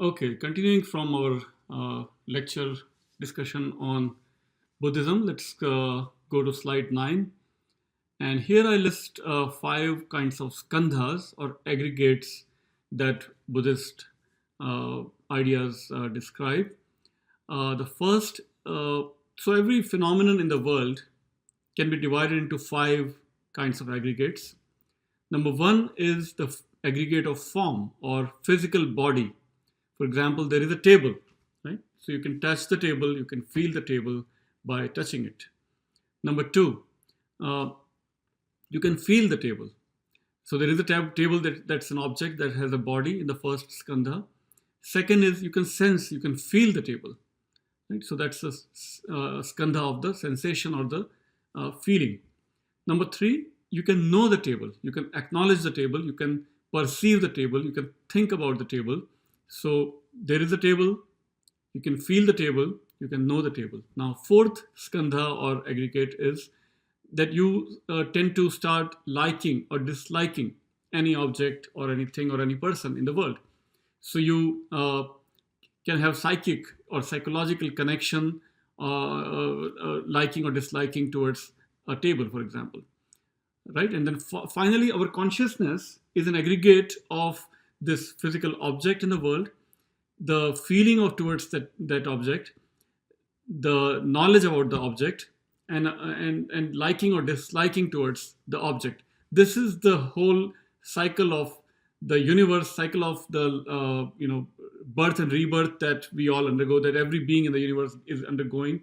Okay, continuing from our lecture discussion on Buddhism, let's go to slide 9. And here I list five kinds of skandhas or aggregates that Buddhist ideas describe. The first, so every phenomenon in the world can be divided into five kinds of aggregates. Number one is the aggregate of form or physical body. For example, there is a table, right? So you can touch the table, you can feel the table by touching it. Number two, uh, you can feel the table. So there is a table that's an object that has a body in the first skandha. Second is you can sense, you can feel the table, right? So that's the skandha of the sensation or the feeling. Number three, you can know the table, you can acknowledge the table, you can perceive the table, you can think about the table. So there is a table, you can feel the table, you can know the table. Now, fourth skandha or aggregate is that you tend to start liking or disliking any object or anything or any person in the world. So you can have psychic or psychological connection, liking or disliking towards a table, for example, right? And then finally, our consciousness is an aggregate of this physical object in the world, the feeling of towards that object, the knowledge about the object, and liking or disliking towards the object. This is the whole cycle of the universe, cycle of the birth and rebirth that we all undergo, that every being in the universe is undergoing.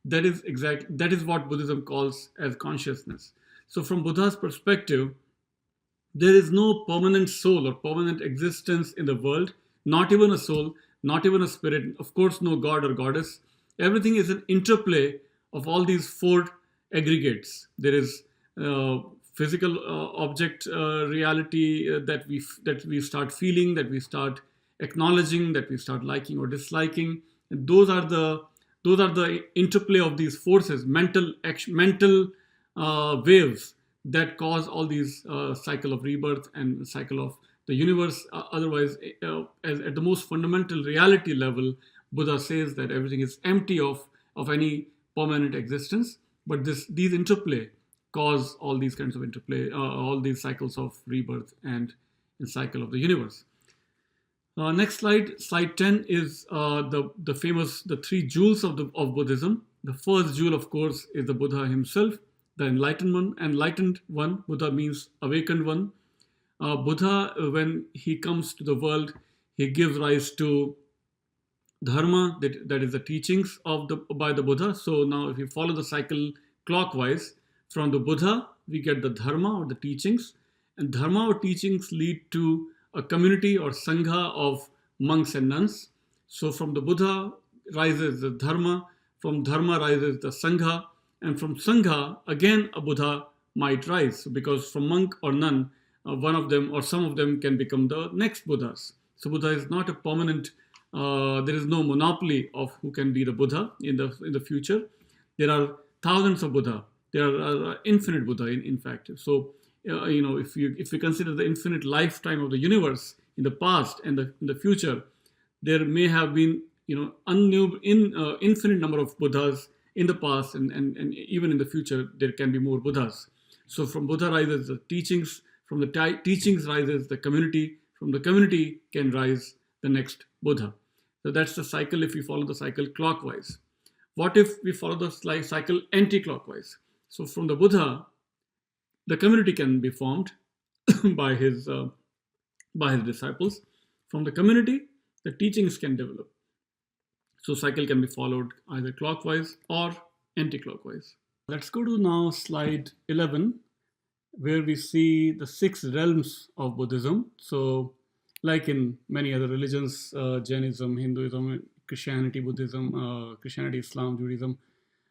That is what Buddhism calls as consciousness. So from Buddha's perspective, there is no permanent soul or permanent existence in the world, not even a soul, not even a spirit, of course, no god or goddess. Everything is an interplay of all these four aggregates. There is physical object reality that we start feeling, that we start acknowledging, that we start liking or disliking. And those are the interplay of these forces, mental waves that cause all these cycle of rebirth and cycle of the universe. Otherwise, at the most fundamental reality level, Buddha says that everything is empty of any permanent existence. But these interplay cause all these kinds of interplay, all these cycles of rebirth and cycle of the universe. Next slide 10 is the famous three jewels of Buddhism. The first jewel, of course, is the Buddha himself, the enlightened one. Buddha means awakened one. Buddha, when he comes to the world, he gives rise to dharma, that is the teachings by the Buddha. So now if you follow the cycle clockwise, from the Buddha, we get the dharma or the teachings. And dharma or teachings lead to a community or Sangha of monks and nuns. So from the Buddha rises the dharma, from dharma rises the Sangha, and from Sangha, again, a Buddha might rise. So because from monk or nun, one of them or some of them can become the next Buddhas. So Buddha is not a permanent, there is no monopoly of who can be the Buddha in the future. There are thousands of Buddha. There are infinite Buddha, in fact. So, if you consider the infinite lifetime of the universe in the past and in the future, there may have been, infinite number of Buddhas in the past, and even in the future, there can be more Buddhas. So from Buddha rises the teachings, from the teachings rises the community, from the community can rise the next Buddha. So that's the cycle if we follow the cycle clockwise. What if we follow the cycle anti-clockwise? So from the Buddha, the community can be formed by his disciples. From the community, the teachings can develop. So cycle can be followed either clockwise or anti-clockwise. Let's go to now slide 11, where we see the 6 realms of Buddhism. So like in many other religions, Jainism, Hinduism, Christianity, Buddhism, Christianity, Islam, Judaism,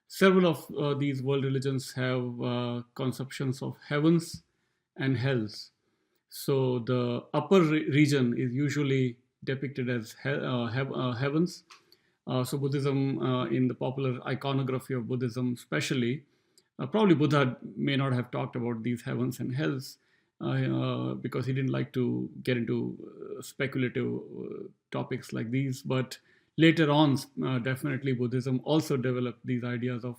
several of these world religions have conceptions of heavens and hells. So the upper region is usually depicted as heavens. So Buddhism, in the popular iconography of Buddhism especially, probably Buddha may not have talked about these heavens and hells. because he didn't like to get into speculative topics like these. But later on, definitely Buddhism also developed these ideas of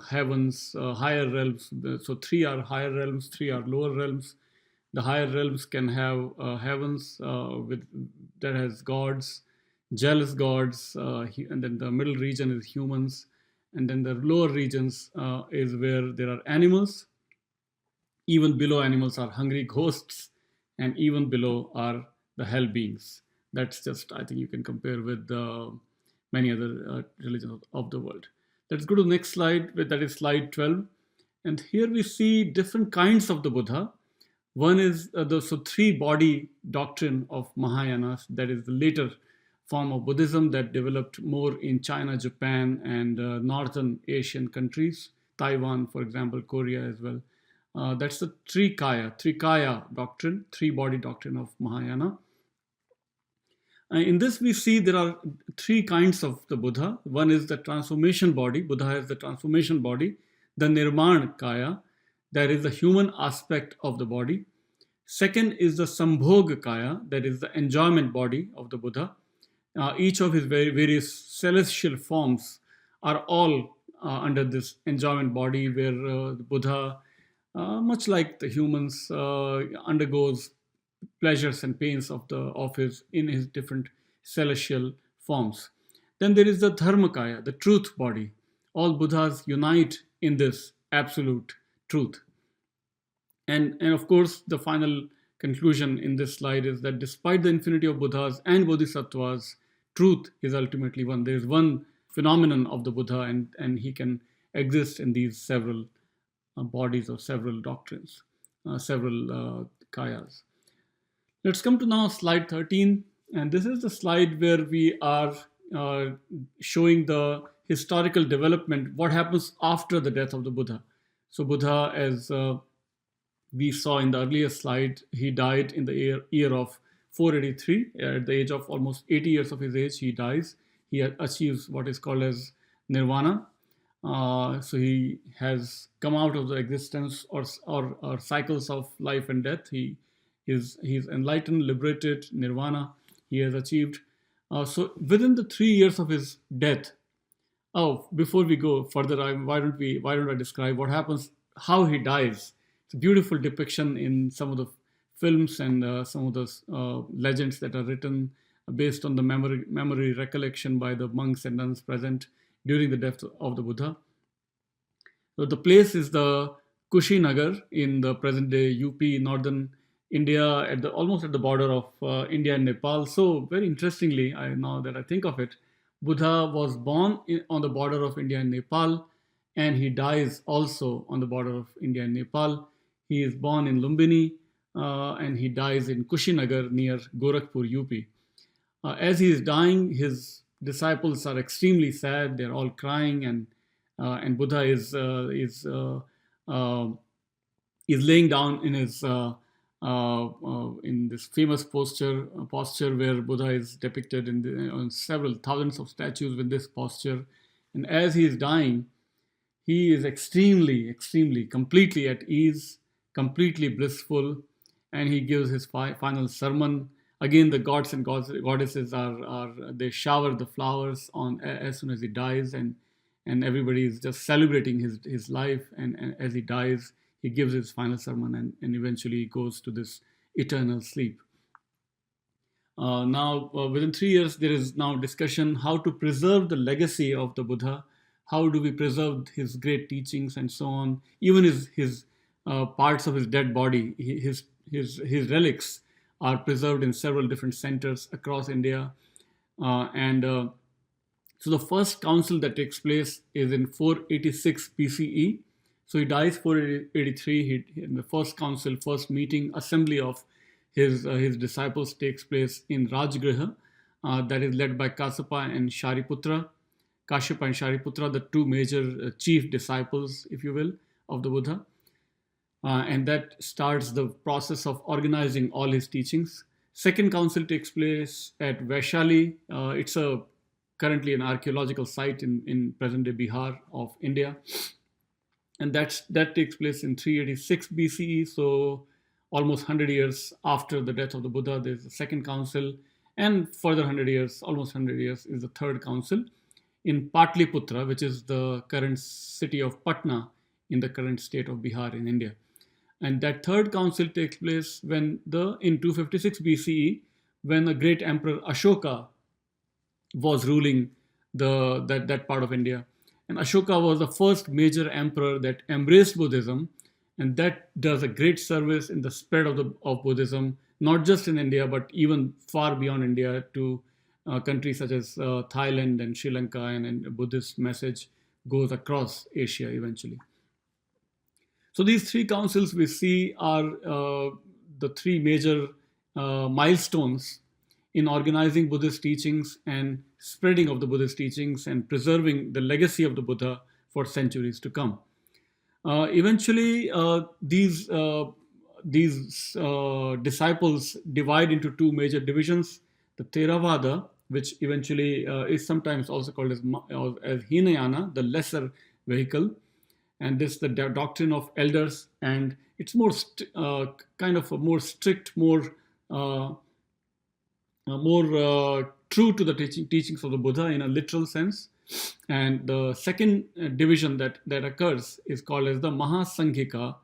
heavens, higher realms. So three are higher realms, three are lower realms. The higher realms can have heavens with that has gods, jealous gods, and then the middle region is humans, and then the lower regions is where there are animals. Even below animals are hungry ghosts, and even below are the hell beings. That's just, I think, you can compare with many other religions of the world. Let's go to the next slide, that is slide 12. And here we see different kinds of the Buddha. One is the three body doctrine of Mahayana, that is the later form of Buddhism that developed more in China, Japan, and northern Asian countries, Taiwan, for example, Korea as well. That's the Trikaya doctrine, three body doctrine of Mahayana. In this, we see there are three kinds of the Buddha. One is the transformation body. Buddha has the transformation body. The Nirman Kaya, that is the human aspect of the body. Second is the Sambhog Kaya, that is the enjoyment body of the Buddha. Each of his various celestial forms are all under this enjoyment body, where the Buddha, much like the humans, undergoes pleasures and pains of his in his different celestial forms. Then there is the Dharmakaya, the truth body. All Buddhas unite in this absolute truth. And of course, the final conclusion in this slide is that despite the infinity of Buddhas and Bodhisattvas, truth is ultimately one. There is one phenomenon of the Buddha, and he can exist in these several bodies or several doctrines, several kayas. Let's come to now slide 13. And this is the slide where we are showing the historical development, what happens after the death of the Buddha. So Buddha, as we saw in the earlier slide, he died in the year of 483. At the age of almost 80 years of his age, he dies. He achieves what is called as nirvana. So he has come out of the existence or cycles of life and death. He's enlightened, liberated, nirvana. He has achieved. So within the 3 years of his death, before we go further, why don't I describe what happens, how he dies? It's a beautiful depiction in some of the films and some of the legends that are written based on the memory recollection by the monks and nuns present during the death of the Buddha. So the place is the Kushinagar in the present-day UP, northern India, almost at the border of India and Nepal. So very interestingly, now that I think of it, Buddha was born on the border of India and Nepal, and he dies also on the border of India and Nepal. He is born in Lumbini, and he dies in Kushinagar near Gorakhpur, UP. As he is dying, his disciples are extremely sad. They're all crying, and Buddha is laying down in his in this famous posture where Buddha is depicted on several thousands of statues with this posture. And as he is dying, he is extremely, completely at ease, completely blissful, and he gives his final sermon. Again, the gods and goddesses they shower the flowers on as soon as he dies, and everybody is just celebrating his life. And as he dies, he gives his final sermon, and eventually goes to this eternal sleep. Now, within 3 years, there is now discussion how to preserve the legacy of the Buddha. How do we preserve his great teachings and so on? Even his parts of his dead body, his relics are preserved in several different centers across India. So the first council that takes place is in 486 BCE. So he dies 483. In the first council, first meeting, assembly of his disciples takes place in Rajgriha, that is led by Kashyapa and Shariputra, the two major chief disciples, if you will, of the Buddha. And that starts the process of organizing all his teachings. Second council takes place at Vaishali. It's currently an archaeological site in present-day Bihar of India. and that takes place in 386 BCE. So almost 100 years after the death of the Buddha, there's the second council, and further 100 years, almost 100 years, is the third council in Patliputra, which is the current city of Patna in the current state of Bihar in India. And that third council takes place when in 256 BCE, when the great emperor Ashoka was ruling that part of India. And Ashoka was the first major emperor that embraced Buddhism, and that does a great service in the spread of Buddhism, not just in India, but even far beyond India to countries such as Thailand and Sri Lanka, and a Buddhist message goes across Asia eventually. So these three councils we see are the three major milestones in organizing Buddhist teachings and spreading of the Buddhist teachings and preserving the legacy of the Buddha for centuries to come. Eventually, these disciples divide into two major divisions: the Theravada, which eventually is sometimes also called as Hinayana, the lesser vehicle, and this the doctrine of elders, and it's more kind of a more strict, more true to the teachings of the Buddha in a literal sense. And the second division that occurs is called as the Mahasanghika,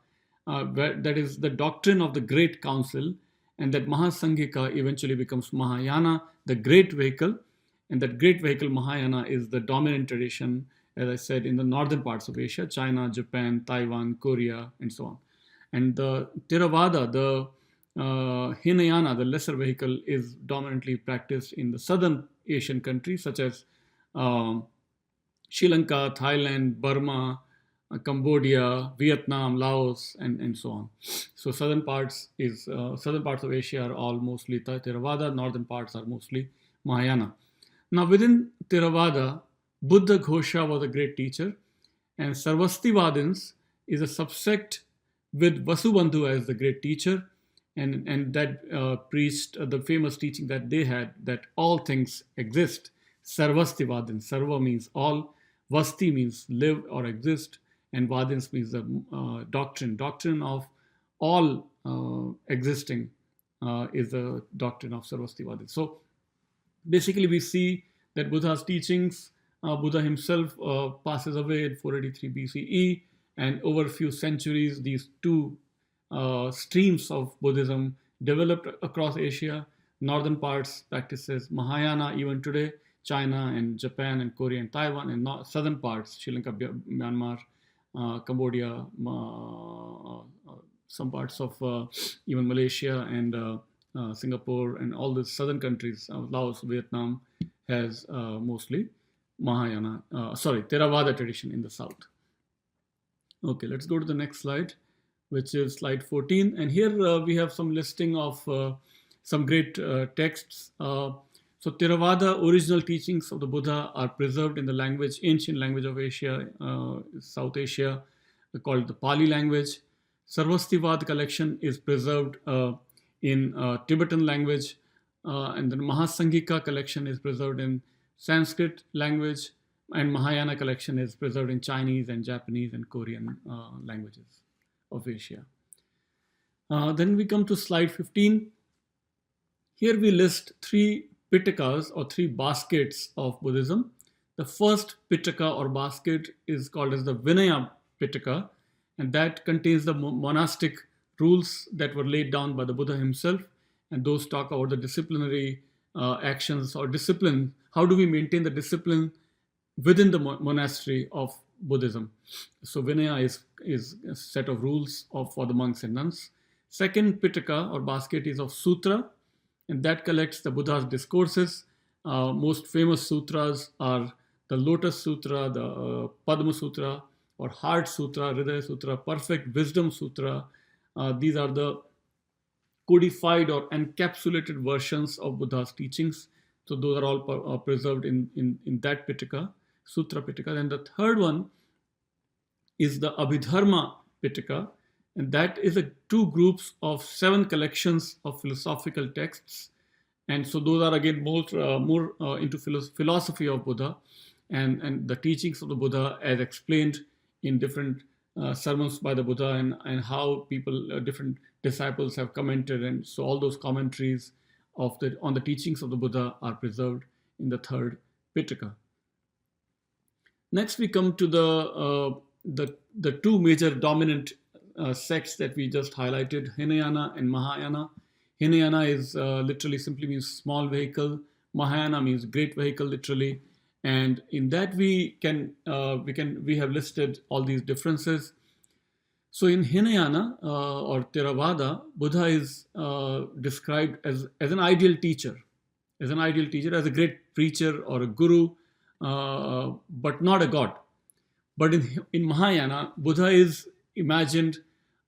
that is the doctrine of the Great Council, and that Mahasanghika eventually becomes Mahayana, the great vehicle, and that great vehicle Mahayana is the dominant tradition, as I said, in the northern parts of Asia: China, Japan, Taiwan, Korea, and so on. And the Theravada, the Hinayana, the lesser vehicle, is dominantly practiced in the southern Asian countries such as Sri Lanka, Thailand, Burma, Cambodia, Vietnam, Laos, and so on. So southern parts of Asia are all mostly Theravada. Northern parts are mostly Mahayana. Now within Theravada, Buddha Ghosha was a great teacher, and Sarvastivadins is a subsect with Vasubandhu as the great teacher, and that preached the famous teaching that they had, that all things exist. Sarvastivadins. Sarva means all, Vasti means live or exist, and Vadins means the doctrine of all existing is the doctrine of Sarvastivadins. So basically we see that Buddha's teachings, Buddha himself passes away in 483 BCE, and over a few centuries these two streams of Buddhism developed across Asia. Northern parts practices Mahayana even today, China and Japan and Korea and Taiwan, and southern parts, Sri Lanka, Myanmar, Cambodia, some parts of even Malaysia and Singapore, and all the southern countries, Laos, Vietnam, has mostly Theravada tradition in the south. Okay, let's go to the next slide, which is slide 14. And here we have some listing of some great texts. So Theravada original teachings of the Buddha are preserved in the ancient language of Asia, South Asia, called the Pali language. Sarvastivada collection is preserved in Tibetan language, and the Mahasanghika collection is preserved in Sanskrit language, and Mahayana collection is preserved in Chinese and Japanese and Korean languages of Asia. Then we come to slide 15. Here we list three Pitakas, or three baskets of Buddhism. The first Pitaka or basket is called as the Vinaya Pitaka, and that contains the monastic rules that were laid down by the Buddha himself, and those talk about the disciplinary actions or discipline. How do we maintain the discipline within the monastery of Buddhism? So Vinaya is a set of rules for the monks and nuns. Second Pitaka or basket is of Sutra, and that collects the Buddha's discourses. Most famous sutras are the Lotus Sutra, the Padma Sutra, or Heart Sutra, Hridaya Sutra, Perfect Wisdom Sutra. These are the codified or encapsulated versions of Buddha's teachings. So those are all preserved in that Pitaka, Sutra Pitaka. And the third one is the Abhidharma Pitaka, and that is two groups of 7 collections of philosophical texts. And so those are again more into philosophy of Buddha and the teachings of the Buddha as explained in different sermons by the Buddha, and how people, different disciples have commented. And so all those commentaries on the teachings of the Buddha are preserved in the third Pitaka. Next, we come to the two major dominant sects that we just highlighted, Hinayana and Mahayana. Hinayana is literally simply means small vehicle. Mahayana means great vehicle, literally. And in that we have listed all these differences. So in Hinayana or Theravada, Buddha is described as an ideal teacher, as a great preacher or a guru, but not a god. But in Mahayana, Buddha is imagined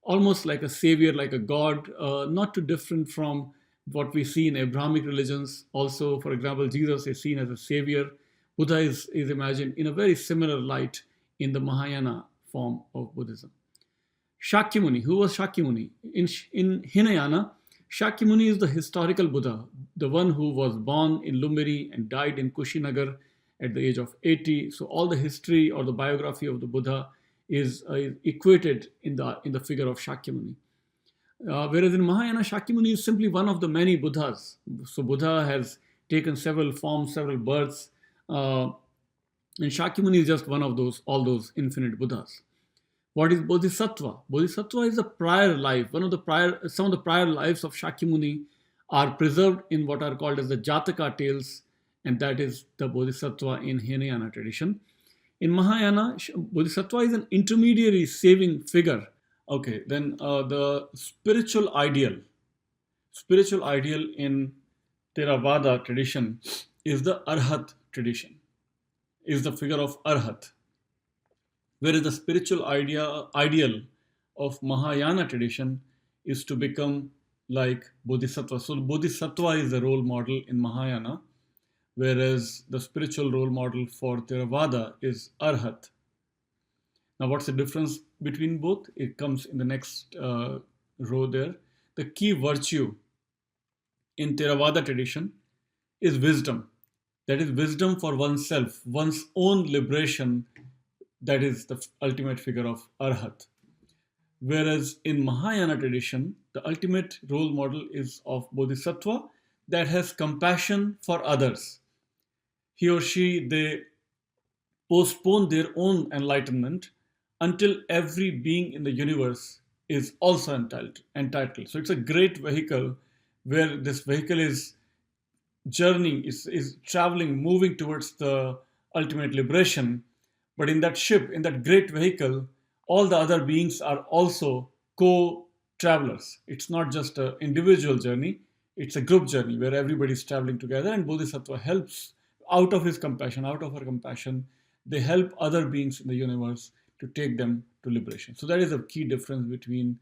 almost like a savior, like a god, not too different from what we see in Abrahamic religions. Also, for example, Jesus is seen as a savior. Buddha is imagined in a very similar light in the Mahayana form of Buddhism. Shakyamuni, who was Shakyamuni? In Hinayana, Shakyamuni is the historical Buddha, the one who was born in Lumbini and died in Kushinagar at the age of 80. So all the history or the biography of the Buddha is equated in the figure of Shakyamuni. Whereas in Mahayana, Shakyamuni is simply one of the many Buddhas. So Buddha has taken several forms, several births, and Shakyamuni is just one of all those infinite Buddhas. What is Bodhisattva? Bodhisattva is a prior life. Some of the prior lives of Shakyamuni are preserved in what are called as the Jataka tales, and that is the Bodhisattva in Hinayana tradition. In Mahayana, Bodhisattva is an intermediary saving figure. Okay, then the spiritual ideal in Theravada tradition is the Arhat tradition, is the figure of Arhat. Whereas the spiritual ideal of Mahayana tradition is to become like Bodhisattva. So Bodhisattva is the role model in Mahayana, whereas the spiritual role model for Theravada is Arhat. Now, what's the difference between both? It comes in the next row there. The key virtue in Theravada tradition is wisdom. That is wisdom for oneself, one's own liberation. That is the ultimate figure of Arhat. Whereas in Mahayana tradition, the ultimate role model is of Bodhisattva that has compassion for others. He or she, they postpone their own enlightenment until every being in the universe is also entitled. So it's a great vehicle where this vehicle is journeying, is traveling, moving towards the ultimate liberation. But in that ship, in that great vehicle, all the other beings are also co-travelers. It's not just an individual journey, it's a group journey where everybody is traveling together, and Bodhisattva helps out of his compassion, out of her compassion, they help other beings in the universe to take them to liberation. So that is a key difference between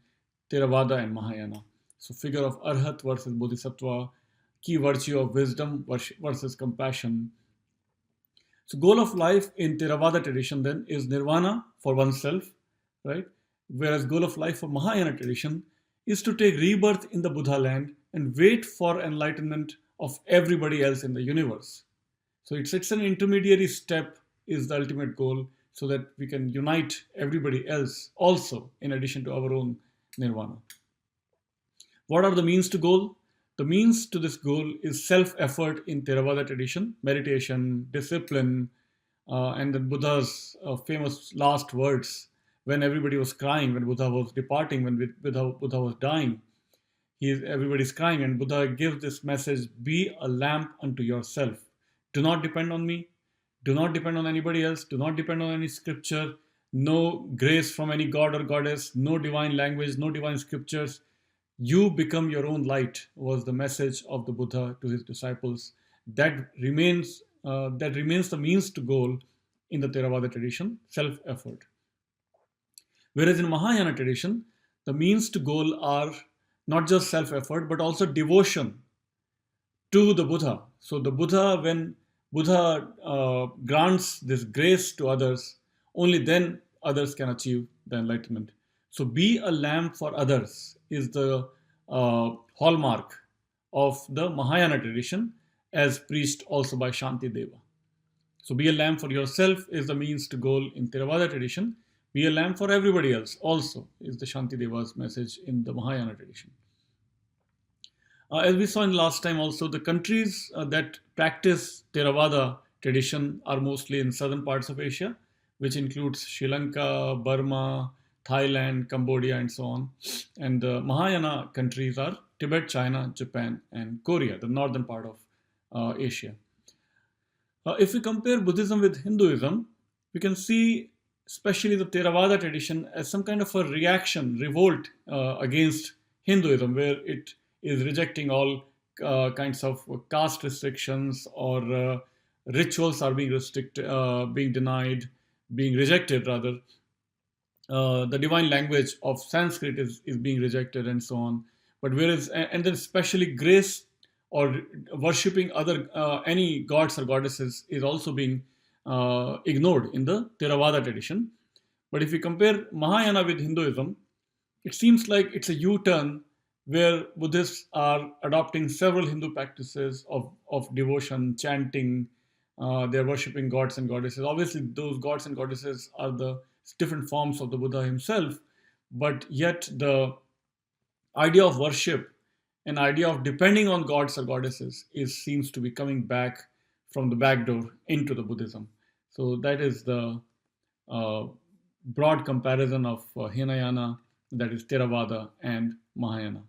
Theravada and Mahayana. So figure of Arhat versus Bodhisattva, key virtue of wisdom versus compassion. So goal of life in Theravada tradition then is nirvana for oneself, right? Whereas goal of life for Mahayana tradition is to take rebirth in the Buddha land and wait for enlightenment of everybody else in the universe. So it's an intermediary step is the ultimate goal, so that we can unite everybody else also in addition to our own nirvana. What are the means to goal? The means to this goal is self-effort in Theravada tradition, meditation, discipline, and then Buddha's famous last words when everybody was crying, when Buddha was departing, when Buddha was dying. Everybody's crying, and Buddha gives this message: be a lamp unto yourself. Do not depend on me. Do not depend on anybody else. Do not depend on any scripture. No grace from any god or goddess. No divine language. No divine scriptures. You become your own light, was the message of the Buddha to his disciples. That remains the means to goal in the Theravada tradition, self-effort. Whereas in Mahayana tradition, the means to goal are not just self-effort, but also devotion to the Buddha. So the Buddha, when Buddha grants this grace to others, only then others can achieve the enlightenment. So be a lamp for others is the hallmark of the Mahayana tradition, as preached also by Shantideva. So be a lamp for yourself is the means to goal in Theravada tradition. be a lamp for everybody else also, is the Shantideva's message in the Mahayana tradition. As we saw in last time also, the countries that practice Theravada tradition are mostly in southern parts of Asia, which includes Sri Lanka, Burma, Thailand, Cambodia, and so on. And the Mahayana countries are Tibet, China, Japan, and Korea, the northern part of Asia. If we compare Buddhism with Hinduism, we can see especially the Theravada tradition as some kind of a reaction, revolt against Hinduism, where it is rejecting all kinds of caste restrictions, or rituals are being restricted, being denied, being rejected rather. The divine language of Sanskrit is being rejected, and so on. But whereas, and then especially grace or worshipping other any gods or goddesses is also being ignored in the Theravada tradition. But if we compare Mahayana with Hinduism, it seems like it's a U-turn where Buddhists are adopting several Hindu practices of devotion, chanting. They're worshipping gods and goddesses. Obviously, those gods and goddesses are the different forms of the Buddha himself, but yet the idea of worship, an idea of depending on gods or goddesses, is seems to be coming back from the back door into the Buddhism. So that is the uh, broad comparison of Hinayana, that is Theravada, and Mahayana.